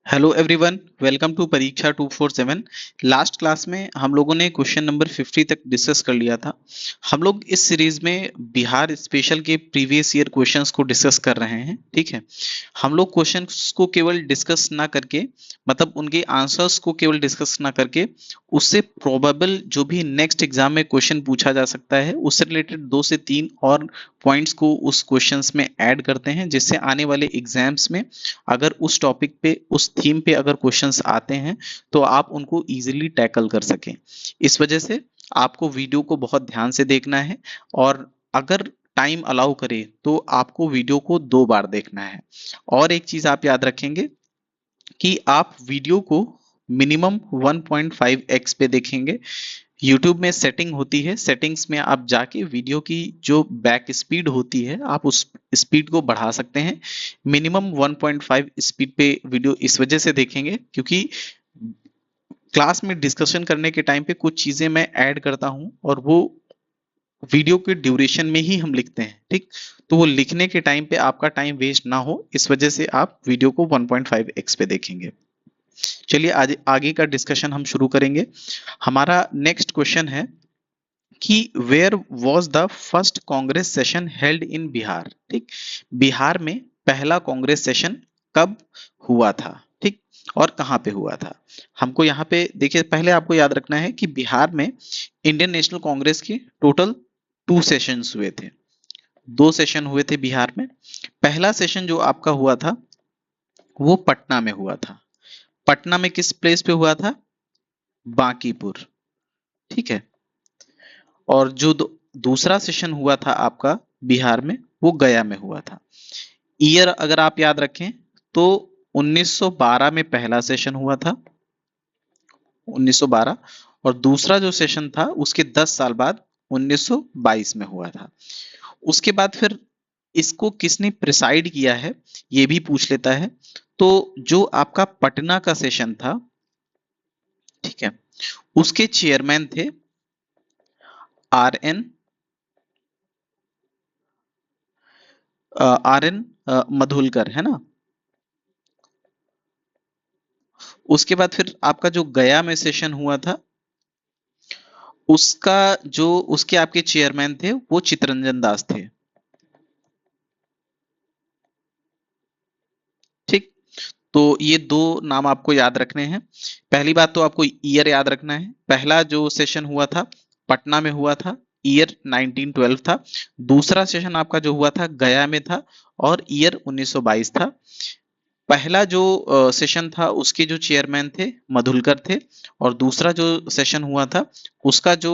Hello everyone, welcome to परीक्षा 247। Last class में हम लोगों ने क्वेश्चन नंबर 50 तक डिस्कस कर लिया था। हम लोग इस सीरीज में बिहार स्पेशल के प्रीवियस ईयर क्वेश्चंस को डिस्कस कर रहे हैं। ठीक है, हम लोग क्वेश्चंस को केवल डिस्कस ना करके, मतलब उनके आंसर्स को केवल डिस्कस ना करके, उससे प्रोबेबल जो भी नेक्स्ट एग्जाम में क्वेश्चन पूछा जा सकता है उससे रिलेटेड 2 से 3 और पॉइंट्स को उस क्वेश्चंस में ऐड करते हैं, जिससे आने वाले एग्जाम्स में अगर उस टॉपिक पे, उस थीम पे अगर क्वेश्चंस आते हैं तो आप उनको इजीली टैकल कर सकें। इस वजह से आपको वीडियो को बहुत ध्यान से देखना है, और अगर टाइम अलाउ करे तो आपको वीडियो को 2 बार देखना है। और एक चीज आप याद रखेंगे कि आप वीडियो को मिनिमम 1.5x पे देखेंगे। यूट्यूब में सेटिंग होती है, सेटिंग्स में आप जाके वीडियो की जो बैक स्पीड होती है आप उस स्पीड को बढ़ा सकते हैं। मिनिमम 1.5 स्पीड पे वीडियो इस वजह से देखेंगे क्योंकि क्लास में डिस्कशन करने के टाइम पे कुछ चीजें मैं ऐड करता हूं और वो वीडियो के ड्यूरेशन में ही हम लिखते हैं। ठीक, तो वो लिखने के टाइम पे आपका टाइम वेस्ट ना हो, इस वजह से आप वीडियो को 1.5x पे देखेंगे। चलिए आज आगे का डिस्कशन हम शुरू करेंगे। हमारा नेक्स्ट क्वेश्चन है कि where was the first Congress session held in Bihar. ठीक, बिहार में पहला कांग्रेस सेशन कब हुआ था, ठीक, और कहां पे हुआ था। हमको यहाँ पे देखिए, पहले आपको याद रखना है कि बिहार में इंडियन नेशनल कांग्रेस के टोटल 2 सेशंस हुए थे। 2 सेशन हुए थे बिहार में। पहला सेशन जो आपका हुआ था वो पटना में हुआ था। पटना में किस प्लेस पे हुआ था? बांकीपुर। ठीक है, और जो दूसरा सेशन हुआ था आपका बिहार में वो गया में हुआ था। ईयर अगर आप याद रखें तो 1912 में पहला सेशन हुआ था, 1912, और दूसरा जो सेशन था उसके 10 साल बाद 1922 में हुआ था। उसके बाद फिर इसको किसने प्रिसाइड किया है ये भी पूछ लेता है। तो जो आपका पटना का सेशन था, ठीक है, उसके चेयरमैन थे आर एन आर एन मधुलकर, है ना। उसके बाद फिर आपका जो गया में सेशन हुआ था उसका जो उसके आपके चेयरमैन थे वो चितरंजन दास थे। ठीक, तो ये 2 नाम आपको याद रखने हैं। पहली बात तो आपको ईयर याद रखना है। पहला जो सेशन हुआ था पटना में हुआ था, ईयर 1912 था। दूसरा सेशन आपका जो हुआ था गया में था और ईयर 1922 था। पहला जो सेशन था उसके जो चेयरमैन थे मधुलकर थे, और दूसरा जो सेशन हुआ था उसका जो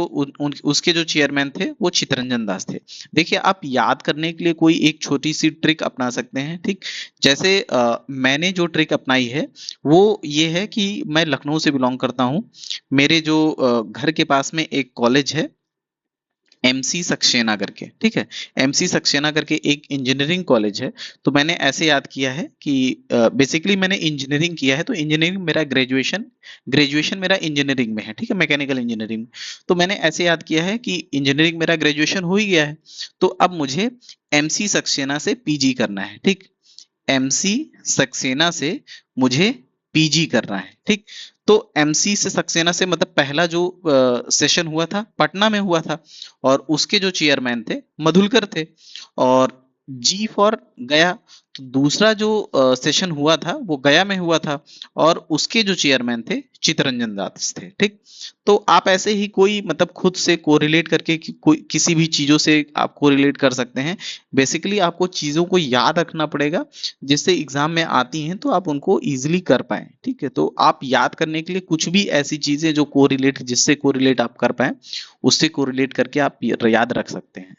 उसके जो चेयरमैन थे वो चितरंजन दास थे। देखिए, आप याद करने के लिए कोई एक छोटी सी ट्रिक अपना सकते हैं। ठीक, जैसे मैंने जो ट्रिक अपनाई है वो ये है कि मैं लखनऊ से बिलोंग करता हूँ। मेरे जो घर के पास में एक कॉलेज है एमसी सक्सेना करके, ठीक है, एमसी सक्सेना करके एक इंजीनियरिंग कॉलेज है। तो मैंने ऐसे याद किया है कि बेसिकली मैंने इंजीनियरिंग किया है, तो इंजीनियरिंग मेरा ग्रेजुएशन ग्रेजुएशन मेरा इंजीनियरिंग में है, ठीक है, मैकेनिकल इंजीनियरिंग। तो मैंने ऐसे याद किया है कि इंजीनियरिंग मेरा ग्रेजुएशन हो ही गया है, तो अब मुझे एमसी सक्सेना से पीजी करना है। ठीक, एमसी सक्सेना से मुझे पीजी करना है। ठीक, तो एमसी से सक्सेना से मतलब पहला जो सेशन हुआ था पटना में हुआ था और उसके जो चेयरमैन थे मधुलकर थे, और जी फॉर गया, तो दूसरा जो सेशन हुआ था वो गया में हुआ था और उसके जो चेयरमैन थे चितरंजन दास थे। ठीक, तो आप ऐसे ही कोई मतलब खुद से कोरिलेट करके कोई किसी भी चीजों से आप कोरिलेट कर सकते हैं। बेसिकली आपको चीजों को याद रखना पड़ेगा जिससे एग्जाम में आती हैं तो आप उनको इजीली कर पाए। ठीक है, तो आप याद करने के लिए कुछ भी ऐसी चीजें जो कोरिलेट, जिससे कोरिलेट आप कर पाए उससे कोरिलेट करके आप याद रख सकते हैं।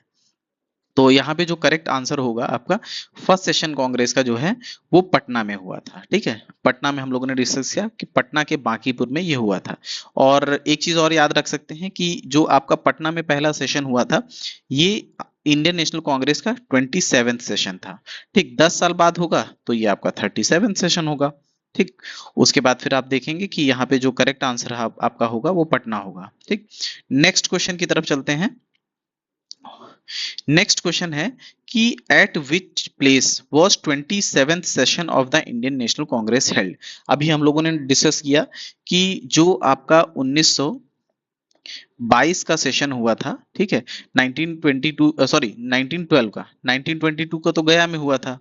तो यहाँ पे जो करेक्ट आंसर होगा आपका, फर्स्ट सेशन कांग्रेस का जो है वो पटना में हुआ था। ठीक है, पटना में हम लोगों ने डिस्कस किया कि पटना के बांकीपुर में ये हुआ था। और एक चीज और याद रख सकते हैं कि जो आपका पटना में पहला सेशन हुआ था ये इंडियन नेशनल कांग्रेस का 27th सेशन था। ठीक, 10 साल बाद होगा तो ये आपका 37th सेशन होगा। ठीक, उसके बाद फिर आप देखेंगे कि यहाँ पे जो करेक्ट आंसर आपका होगा वो पटना होगा। ठीक, नेक्स्ट क्वेश्चन की तरफ चलते हैं। नेक्स्ट क्वेश्चन है कि eight which place was 27th session of the Indian National Congress held. अभी हम लोगों ने डिस्कस किया कि जो आपका 1922 का सेशन हुआ था, ठीक है, 1912 का, 1922 का तो गया में हुआ था।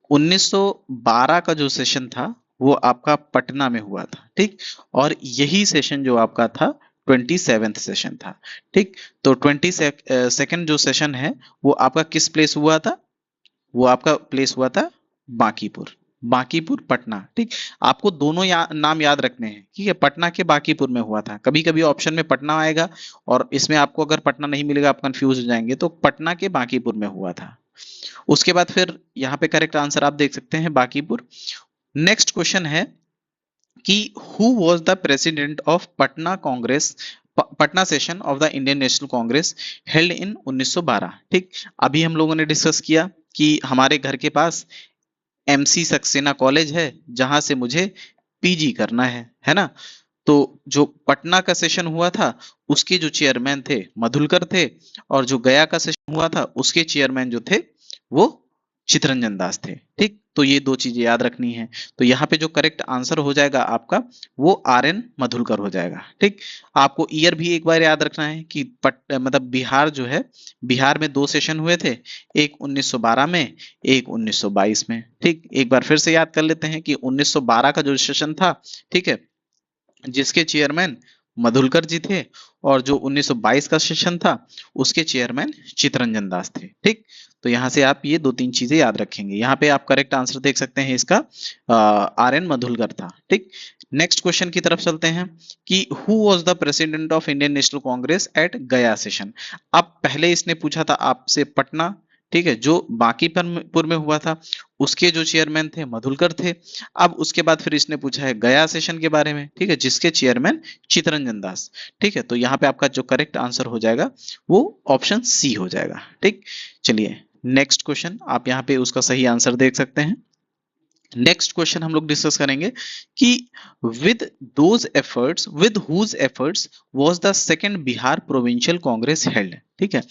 1912 का जो सेशन था वो आपका पटना में हुआ था, ठीक। और यही सेशन जो आपका था 27th सेशन था, ठीक। तो 22nd जो सेशन है वो आपका किस प्लेस हुआ था? वो आपका प्लेस हुआ था बांकीपुर, बांकीपुर पटना, ठीक। आपको दोनों नाम याद रखने हैं, ठीक है। पटना के बांकीपुर में हुआ था, कभी कभी ऑप्शन में पटना आएगा और इसमें आपको अगर पटना नहीं मिलेगा आप कंफ्यूज हो जाएंगे, तो पटना के बांकीपुर में हुआ था। उसके बाद फिर यहाँ पे करेक्ट आंसर आप देख सकते हैं बांकीपुर। नेक्स्ट क्वेश्चन है कि who was the president of Patna Congress, Patna session of the Indian National Congress held in 1912, ठीक। अभी हम लोगों ने डिस्कस किया कि हमारे घर के पास एमसी सक्सेना कॉलेज है जहां से मुझे पीजी करना है ना। तो जो पटना का सेशन हुआ था उसके जो चेयरमैन थे मधुलकर थे, और जो गया का सेशन हुआ था उसके चेयरमैन जो थे वो चितरंजन दास थे, ठीक। तो ये दो चीजें याद रखनी है। तो यहाँ पे जो करेक्ट आंसर हो जाएगा आपका वो आर.एन. मधुलकर हो जाएगा, ठीक। आपको ईयर भी एक बार याद रखना है कि मतलब बिहार जो है, बिहार में दो सेशन हुए थे, एक 1912 में, एक 1922 में, ठीक। एक बार फिर से याद कर लेते हैं कि 1912 का जो सेशन था, ठीक है, जिसके चेयरमैन मधुलकर जी थे, और जो 1922 का सेशन था उसके चेयरमैन चितरंजन दास थे, ठीक। तो यहां से आप ये दो तीन चीजें याद रखेंगे। यहाँ पे आप करेक्ट आंसर देख सकते हैं इसका आर.एन. मधुलकर था, ठीक। नेक्स्ट क्वेश्चन की तरफ चलते हैं कि who was the president of Indian National Congress at Gaya session. अब पहले इसने पूछा था आपसे पटना, ठीक है, जो बांकीपुर में हुआ था उसके जो चेयरमैन थे मधुलकर थे। अब उसके बाद फिर इसने पूछा है गया सेशन के बारे में, ठीक है, जिसके चेयरमैन चितरंजन दास, ठीक है। तो यहाँ पे आपका जो करेक्ट आंसर हो जाएगा वो ऑप्शन सी हो जाएगा, ठीक। चलिए नेक्स्ट क्वेश्चन, आप यहाँ पे उसका सही आंसर देख सकते हैं। नेक्स्ट क्वेश्चन हम लोग डिस्कस करेंगे कि with whose efforts was the second Bihar provincial Congress held, ठीक है।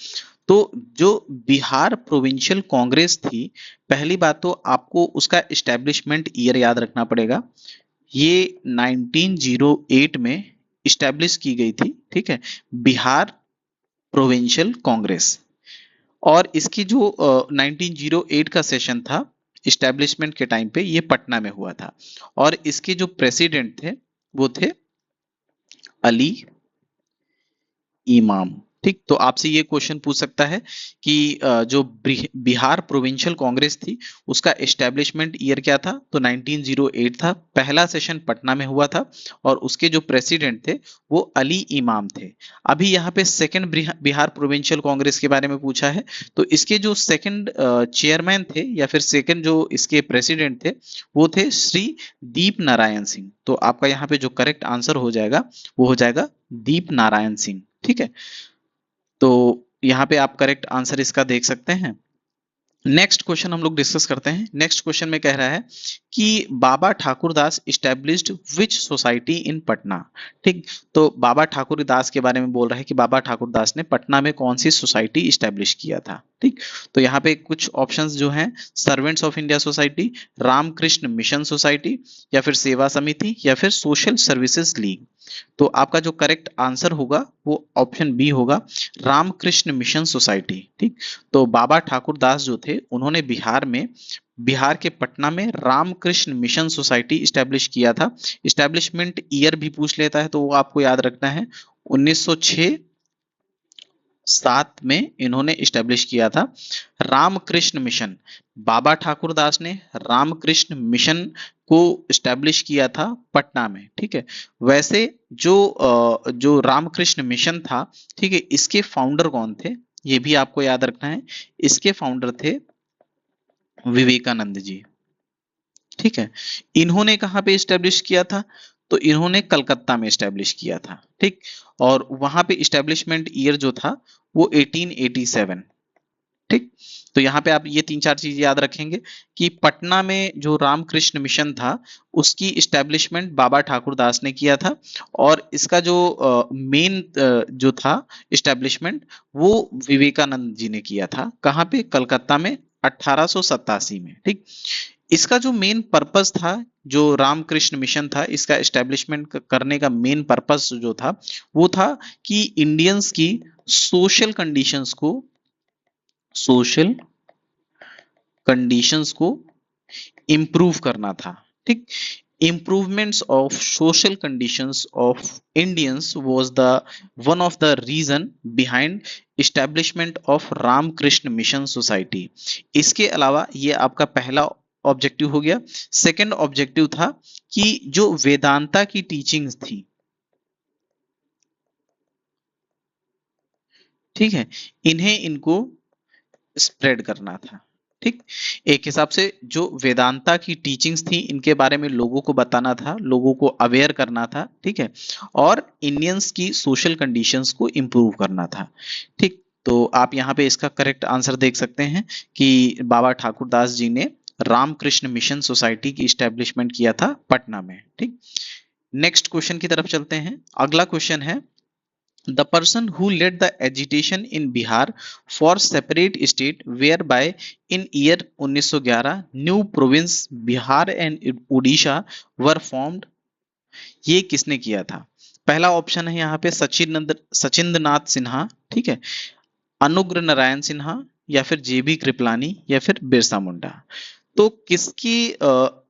तो जो बिहार प्रोविंशियल कांग्रेस थी, पहली बात तो आपको उसका एस्टेब्लिशमेंट ईयर याद रखना पड़ेगा। ये 1908 में इस्टेब्लिश की गई थी, ठीक है, बिहार प्रोविंशियल कांग्रेस। और इसकी जो 1908 का सेशन था इस्टेब्लिशमेंट के टाइम पे, ये पटना में हुआ था। और इसके जो प्रेसिडेंट थे वो थे अली इमाम, ठीक। तो आपसे ये क्वेश्चन पूछ सकता है कि जो बिहार प्रोविंशियल कांग्रेस थी उसका एस्टेब्लिशमेंट ईयर क्या था, तो 1908 था। पहला सेशन पटना में हुआ था और उसके जो प्रेसिडेंट थे वो अली इमाम थे। अभी यहाँ पे सेकंड बिहार प्रोविंशियल कांग्रेस के बारे में पूछा है, तो इसके जो सेकंड चेयरमैन थे या फिर सेकंड जो इसके प्रेसिडेंट थे वो थे श्री दीप नारायण सिंह। तो आपका यहाँ पे जो करेक्ट आंसर हो जाएगा वो हो जाएगा दीप नारायण सिंह, ठीक है। तो यहाँ पे आप करेक्ट आंसर इसका देख सकते हैं। नेक्स्ट क्वेश्चन हम लोग डिस्कस करते हैं। नेक्स्ट क्वेश्चन में कह रहा है कि Baba Thakurdas established which society in Patna, ठीक। तो बाबा ठाकुरदास के बारे में बोल रहा है कि बाबा ठाकुरदास ने पटना में कौन सी सोसाइटी इस्टेब्लिश किया था, ठीक। तो यहाँ पे कुछ ऑप्शंस जो हैं, servants of India society, Ramakrishna mission society, या फिर सेवा समिति, या फिर सोशल सर्विसेज लीग। तो आपका जो करेक्ट आंसर होगा वो ऑप्शन बी होगा, रामकृष्ण मिशन सोसाइटी, ठीक। तो बाबा ठाकुरदास जो थे उन्होंने बिहार के पटना में रामकृष्ण मिशन सोसाइटी इस्टेब्लिश किया था। इस्टेब्लिशमेंट ईयर भी पूछ लेता है तो वो आपको याद रखना है, 1906-7 में इन्होंने इस्टेब्लिश किया था रामकृष्ण मिशन। बाबा ठाकुरदास ने रामकृष्ण मिशन को इस्टेब्लिश किया था पटना में, ठीक है। वैसे जो रामकृष्ण मिशन था, ठीक है, इसके फाउंडर कौन थे ये भी आपको याद रखना है। इसके फाउंडर थे विवेकानंद जी, ठीक है। इन्होंने कहाँ पे इस्टेब्लिश किया था, तो इन्होंने कलकत्ता में इस्टेब्लिश किया था, ठीक। और वहां पे इस्टेब्लिशमेंट ईयर जो था वो 1887, ठीक। तो यहाँ पे आप ये 3-4 चीज याद रखेंगे कि पटना में जो रामकृष्ण मिशन था उसकी इस्टेब्लिशमेंट बाबा ठाकुर दास ने किया था, और इसका जो मेन जो था इस्टेब्लिशमेंट वो विवेकानंद जी ने किया था। कहाँ पे? कलकत्ता में 1887 में। ठीक, इसका जो मेन पर्पस था, जो रामकृष्ण मिशन था, इसका एस्टेब्लिशमेंट करने का मेन पर्पस जो था वो था कि इंडियंस की सोशल कंडीशंस को इम्प्रूव करना था। ठीक, improvements of social conditions of Indians was the one of the reason behind establishment of Ramakrishna Mission Society। इसके अलावा ये आपका पहला ऑब्जेक्टिव हो गया। सेकंड ऑब्जेक्टिव था कि जो वेदांता की टीचिंग्स थी, ठीक है, इनको स्प्रेड करना था। ठीक, एक हिसाब से जो वेदांता की टीचिंग्स थी इनके बारे में लोगों को बताना था, लोगों को अवेयर करना था। ठीक है, और इंडियंस की सोशल कंडीशंस को इम्प्रूव करना था। ठीक, तो आप यहाँ पे इसका करेक्ट आंसर देख सकते हैं कि बाबा ठाकुर दास जी ने रामकृष्ण मिशन सोसाइटी की इस्टेब्लिशमेंट किया था पटना में। ठीक, नेक्स्ट क्वेश्चन की तरफ चलते हैं। अगला क्वेश्चन है, the person who led the agitation in Bihar for separate state whereby in year 1911 new province Bihar and Odisha were formed, ये किसने किया था? पहला ऑप्शन है यहाँ पे सचिंद्र नाथ सिन्हा, ठीक है, अनुग्र नारायण सिन्हा, या फिर जेबी कृपलानी, या फिर बिरसा मुंडा। तो किसकी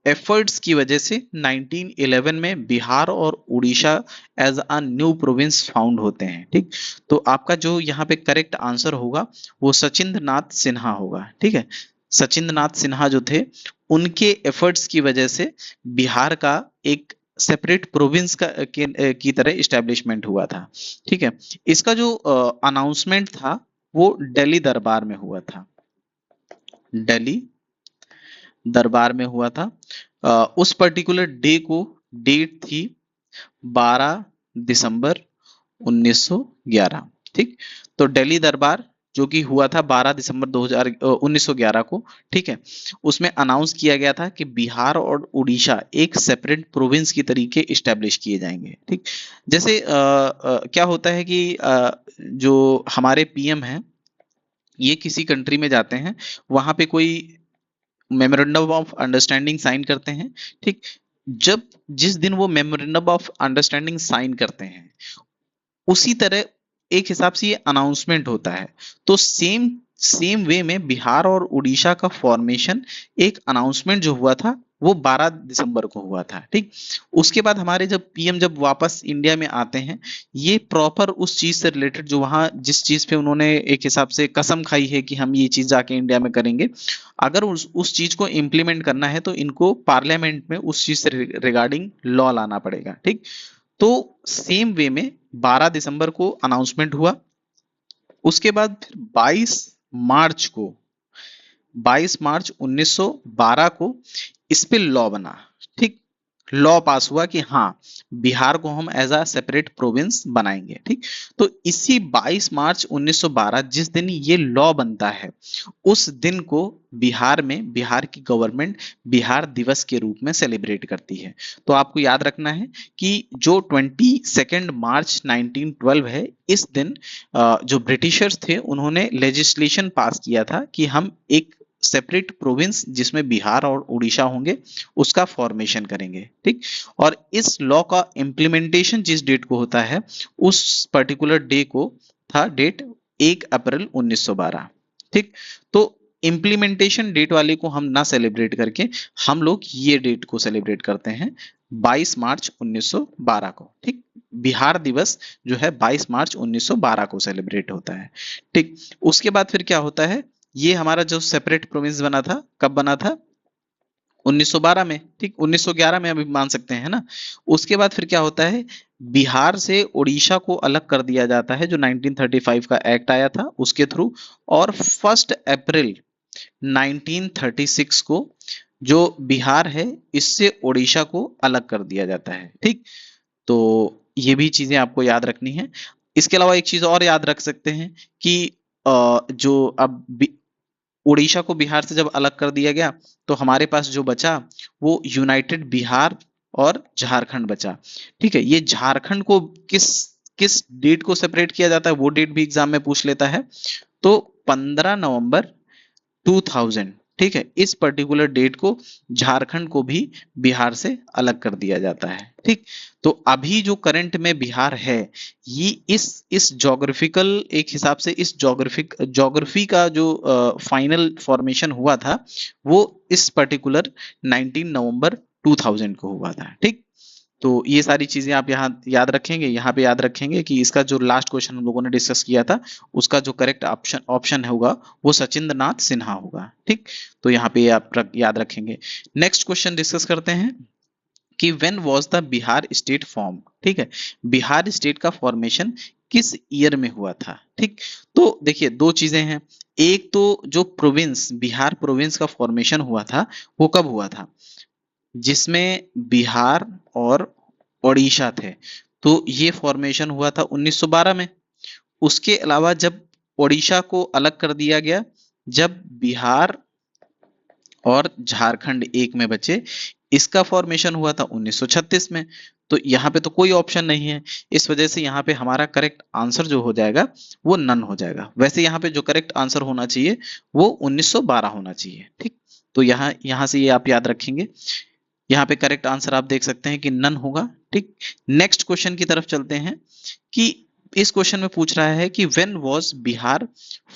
एफर्ट्स की वजह से 1911 में बिहार और Orissa as a new province found होते हैं? ठीक, तो आपका जो यहाँ पे करेक्ट आंसर होगा वो सचिंद्र नाथ सिन्हा होगा। ठीक है, सचिंद्र नाथ सिन्हा जो थे उनके एफर्ट्स की वजह से बिहार का एक सेपरेट प्रोविंस की तरह इस्टेब्लिशमेंट हुआ था। ठीक है, इसका जो अनाउंसमेंट था वो दिल्ली दरबार में हुआ था। दिल्ली दरबार में हुआ था। उस पर्टिकुलर डे को डेट थी 12 दिसंबर 1911। ठीक, तो दिल्ली दरबार जो कि हुआ था 12 दिसंबर 1911 को, ठीक है, उसमें अनाउंस किया गया था कि बिहार और उड़ीसा एक सेपरेट प्रोविंस की तरीके इस्टेब्लिश किए जाएंगे। ठीक, जैसे क्या होता है कि जो हमारे पीएम हैं ये किसी कंट्री में जाते हैं, वहां पे कोई मेमोरेंडम ऑफ अंडरस्टैंडिंग साइन करते हैं। ठीक, जब जिस दिन वो मेमोरेंडम ऑफ अंडरस्टैंडिंग साइन करते हैं उसी तरह एक हिसाब से ये अनाउंसमेंट होता है। तो सेम वे में बिहार और उड़ीसा का फॉर्मेशन एक अनाउंसमेंट जो हुआ था वो 12 दिसंबर को हुआ था। ठीक, उसके बाद हमारे जब पीएम जब वापस इंडिया में आते हैं, ये प्रॉपर उस चीज से रिलेटेड जो वहां जिस चीज पे उन्होंने एक हिसाब से कसम खाई है कि हम ये चीज जाके इंडिया में करेंगे, अगर उस चीज को इम्प्लीमेंट करना है तो इनको पार्लियामेंट में उस चीज से रिगार्डिंग लॉ लाना पड़ेगा। ठीक, तो सेम वे में 12 दिसंबर को अनाउंसमेंट हुआ। उसके बाद फिर 22 मार्च 1912 को इस पे लॉ बना। ठीक, लॉ पास हुआ कि हाँ बिहार को हम एज अ सेपरेट प्रोविंस बनाएंगे। ठीक, तो इसी 22 मार्च 1912 जिस दिन ये लॉ बनता है उस दिन को बिहार में बिहार की गवर्नमेंट बिहार दिवस के रूप में सेलिब्रेट करती है। तो आपको याद रखना है कि जो 22 मार्च 1912 है, इस दिन जो ब्रिटिशर्स थे उन्होंने लेजिस्लेशन पास किया था कि हम एक सेपरेट प्रोविंस जिसमें बिहार और उड़ीसा होंगे उसका फॉर्मेशन करेंगे। ठीक, और इस लॉ का इम्प्लीमेंटेशन जिस डेट को होता है उस पर्टिकुलर डे को था डेट 1 अप्रैल 1912। ठीक, तो इम्प्लीमेंटेशन डेट वाले को हम ना सेलिब्रेट करके हम लोग ये डेट को सेलिब्रेट करते हैं 22 मार्च 1912 को। ठीक, बिहार दिवस जो है 22 मार्च 1912 को सेलिब्रेट होता है। ठीक, उसके बाद फिर क्या होता है, ये हमारा जो सेपरेट प्रोविंस बना था कब बना था? 1912 में। ठीक, 1911 में अभी मान सकते हैं ना। उसके बाद फिर क्या होता है, बिहार से उड़ीसा को अलग कर दिया जाता है जो 1935 का एक्ट आया था उसके थ्रू, और 1 अप्रैल 1936 को जो बिहार है इससे उड़ीसा को अलग कर दिया जाता है। ठीक, तो ये भी चीजें आपको याद रखनी है। इसके अलावा एक चीज और याद रख सकते हैं कि जो अब उड़ीसा को बिहार से जब अलग कर दिया गया तो हमारे पास जो बचा वो यूनाइटेड बिहार और झारखंड बचा। ठीक है, ये झारखंड को किस किस डेट को सेपरेट किया जाता है वो डेट भी एग्जाम में पूछ लेता है। तो 15 नवंबर 2000, ठीक है, इस पर्टिकुलर डेट को झारखंड को भी बिहार से अलग कर दिया जाता है। ठीक, तो अभी जो करंट में बिहार है, ये इस ज्योग्राफिकल एक हिसाब से इस ज्योग्राफी का जो फाइनल फॉर्मेशन हुआ था वो इस पर्टिकुलर 19 नवंबर 2000 को हुआ था। ठीक, तो ये सारी चीजें आप यहाँ याद रखेंगे। यहाँ पे याद रखेंगे कि इसका जो लास्ट क्वेश्चन हम लोगों ने डिस्कस किया था उसका जो करेक्ट ऑप्शन ऑप्शन होगा वो सचिंद्र नाथ सिन्हा होगा। ठीक, तो यहाँ पे आप याद रखेंगे। नेक्स्ट क्वेश्चन डिस्कस करते हैं कि when was the Bihar state form. ठीक है, बिहार स्टेट का फॉर्मेशन किस ईयर में हुआ था। ठीक, तो देखिए दो चीजें हैं। एक तो जो प्रोविंस बिहार प्रोविंस का फॉर्मेशन हुआ था वो कब हुआ था, जिसमें बिहार और ओडिशा थे, तो ये फॉर्मेशन हुआ था 1912 में। उसके अलावा जब ओडिशा को अलग कर दिया गया, जब बिहार और झारखंड एक में बचे, इसका फॉर्मेशन हुआ था 1936 में। तो यहाँ पे तो कोई ऑप्शन नहीं है, इस वजह से यहाँ पे हमारा करेक्ट आंसर जो हो जाएगा वो नन हो जाएगा। वैसे यहाँ पे जो करेक्ट आंसर होना चाहिए वो 1912 होना चाहिए। ठीक, तो यहाँ यहाँ से ये आप याद रखेंगे। यहाँ पे करेक्ट आंसर आप देख सकते हैं कि नन होगा। ठीक, नेक्स्ट क्वेश्चन की तरफ चलते हैं कि इस क्वेश्चन में पूछ रहा है कि when was Bihar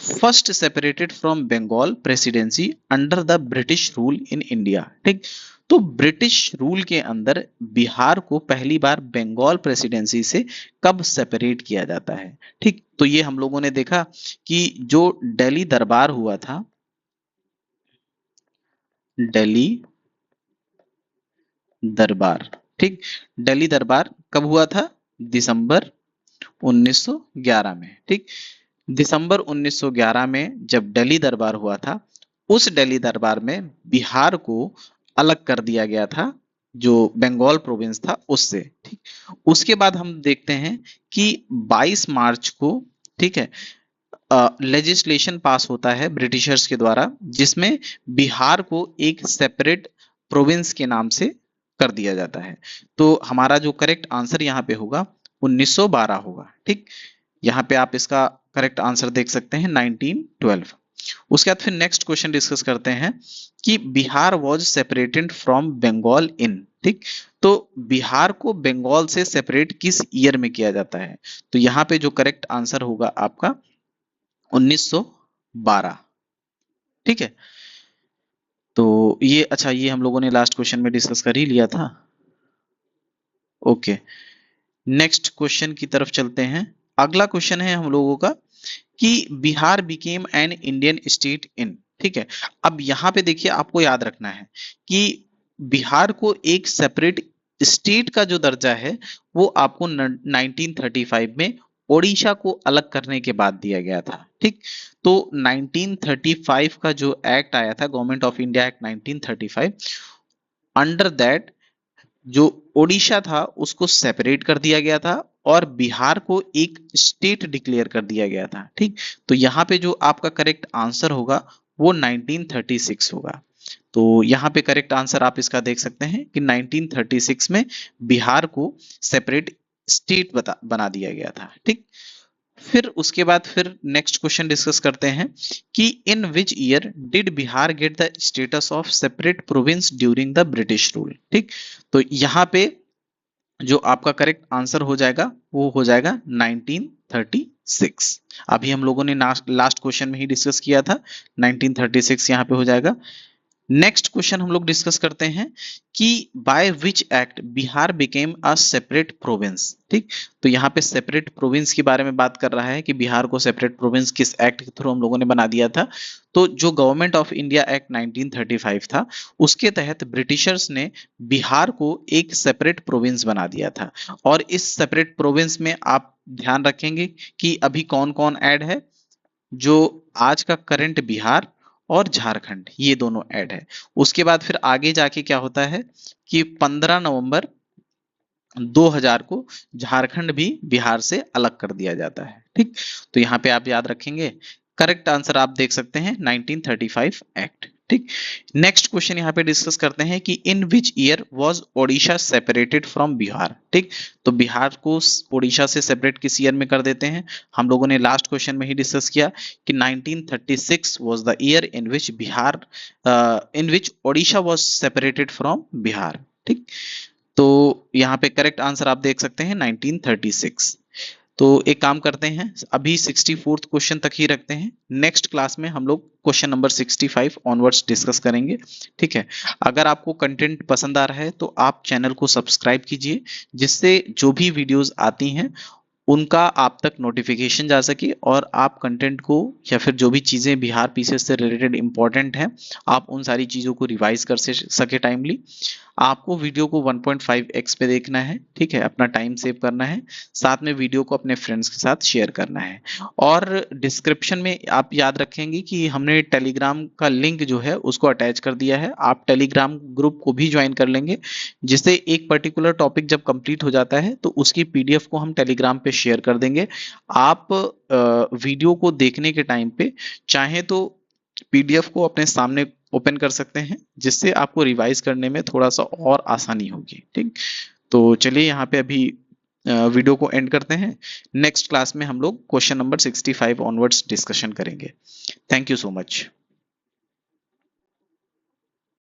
first separated from Bengal presidency under the British rule in India. ठीक, तो ब्रिटिश रूल के अंदर बिहार को पहली बार बंगाल प्रेसिडेंसी से कब सेपरेट किया जाता है। ठीक, तो ये हम लोगों ने देखा कि जो दिल्ली दरबार हुआ था, दिल्ली दरबार, ठीक, दिल्ली दरबार कब हुआ था, दिसंबर 1911 में। ठीक, दिसंबर 1911 में जब दिल्ली दरबार हुआ था, उस दिल्ली दरबार में बिहार को अलग कर दिया गया था जो बंगाल प्रोविंस था उससे। ठीक, उसके बाद हम देखते हैं कि 22 मार्च को, ठीक है, लेजिस्लेशन पास होता है ब्रिटिशर्स के द्वारा जिसमें बिहार को एक सेपरेट प्रोविंस के नाम से कर दिया जाता है। तो हमारा जो करेक्ट आंसर यहाँ पे होगा 1912 होगा। ठीक, यहाँ पे आप इसका करेक्ट आंसर देख सकते हैं 1912। उसके बाद फिर नेक्स्ट क्वेश्चन डिस्कस करते हैं कि Bihar was separated from Bengal in. ठीक, तो बिहार को बंगाल से सेपरेट किस ईयर में किया जाता है, तो यहाँ पे जो करेक्ट आंसर होगा आपका 1912। ठीक है, तो ये अच्छा ये हम लोगों ने लास्ट क्वेश्चन में डिस्कस कर ही लिया था। ओके, नेक्स्ट क्वेश्चन की तरफ चलते हैं। अगला क्वेश्चन है हम लोगों का कि Bihar became an Indian state in. ठीक है, अब यहाँ पे देखिए आपको याद रखना है कि बिहार को एक सेपरेट स्टेट का जो दर्जा है वो आपको 1935 में ओडिशा को अलग करने के बाद दिया गया था। ठीक, तो 1935 का जो एक्ट आया था government of India act 1935, under that जो ओडिशा था उसको सेपरेट कर दिया गया था और बिहार को एक स्टेट डिक्लेयर कर दिया गया था। ठीक, तो यहाँ पे जो आपका करेक्ट आंसर होगा वो 1936 होगा। तो यहाँ पे करेक्ट आंसर आप इसका देख सकते हैं कि 1936 में बिहार को सेपरेट स्टेट बना दिया गया था। ठीक, फिर उसके बाद फिर नेक्स्ट क्वेश्चन डिस्कस करते हैं कि in which year did Bihar get the status of separate province during the British rule. ठीक, तो यहाँ पे जो आपका करेक्ट आंसर हो जाएगा वो हो जाएगा 1936। अभी हम लोगों ने लास्ट क्वेश्चन में ही डिस्कस किया था, 1936 यहाँ पे हो जाएगा। नेक्स्ट क्वेश्चन हम लोग डिस्कस करते हैं कि by which act Bihar became a separate province. ठीक, तो यहाँ पे सेपरेट प्रोविंस के बारे में बात कर रहा है कि बिहार को सेपरेट प्रोविंस किस एक्ट के थ्रू हम लोगों ने बना दिया था। तो जो गवर्नमेंट ऑफ इंडिया एक्ट 1935 था उसके तहत ब्रिटिशर्स ने बिहार को एक सेपरेट प्रोविंस बना दिया था। और इस सेपरेट प्रोविंस में आप ध्यान रखेंगे कि अभी कौन कौन ऐड है, जो आज का करंट बिहार और झारखंड ये दोनों ऐड है। उसके बाद फिर आगे जाके क्या होता है कि 15 नवंबर 2000 को झारखंड भी बिहार से अलग कर दिया जाता है। ठीक, तो यहाँ पे आप याद रखेंगे करेक्ट आंसर आप देख सकते हैं 1935 एक्ट। ठीक, नेक्स्ट क्वेश्चन यहाँ पे डिस्कस करते हैं कि in which year was Odisha separated from Bihar. ठीक, तो बिहार को ओडिशा से सेपरेट किस ईयर में कर देते हैं? हम लोगों ने लास्ट क्वेश्चन में ही डिस्कस किया कि 1936 was the year in which Bihar in which Odisha was separated from Bihar. ठीक, तो यहाँ पे करेक्ट आंसर आप देख सकते हैं 1936। तो एक काम करते हैं, अभी 64th क्वेश्चन तक ही रखते हैं, नेक्स्ट क्लास में हम लोग क्वेश्चन नंबर 65 ऑनवर्ड्स डिस्कस करेंगे। ठीक है, अगर आपको कंटेंट पसंद आ रहा है तो आप चैनल को सब्सक्राइब कीजिए, जिससे जो भी वीडियोस आती हैं उनका आप तक नोटिफिकेशन जा सके और आप कंटेंट को या फिर जो भी चीज़ें बिहार पीसीएस से रिलेटेड इंपॉर्टेंट हैं आप उन सारी चीज़ों को रिवाइज कर सके टाइमली। आपको वीडियो को 1.5x पे देखना है, ठीक है, अपना टाइम सेव करना है, साथ में वीडियो को अपने फ्रेंड्स के साथ शेयर करना है। और डिस्क्रिप्शन में आप याद रखेंगे कि हमने टेलीग्राम का लिंक जो है उसको अटैच कर दिया है, आप टेलीग्राम ग्रुप को भी ज्वाइन कर लेंगे, जिससे एक पर्टिकुलर टॉपिक जब कंप्लीट हो जाता है तो उसकी पीडीएफ को हम टेलीग्राम पे शेयर कर देंगे। आप वीडियो को देखने के टाइम पे चाहे तो पीडीएफ को अपने सामने ओपन कर सकते हैं, जिससे आपको रिवाइज करने में थोड़ा सा और आसानी होगी। ठीक, तो चलिए यहाँ पे अभी वीडियो को एंड करते हैं, नेक्स्ट क्लास में हम लोग क्वेश्चन नंबर 65 ऑनवर्ड्स डिस्कशन करेंगे। Thank you so much.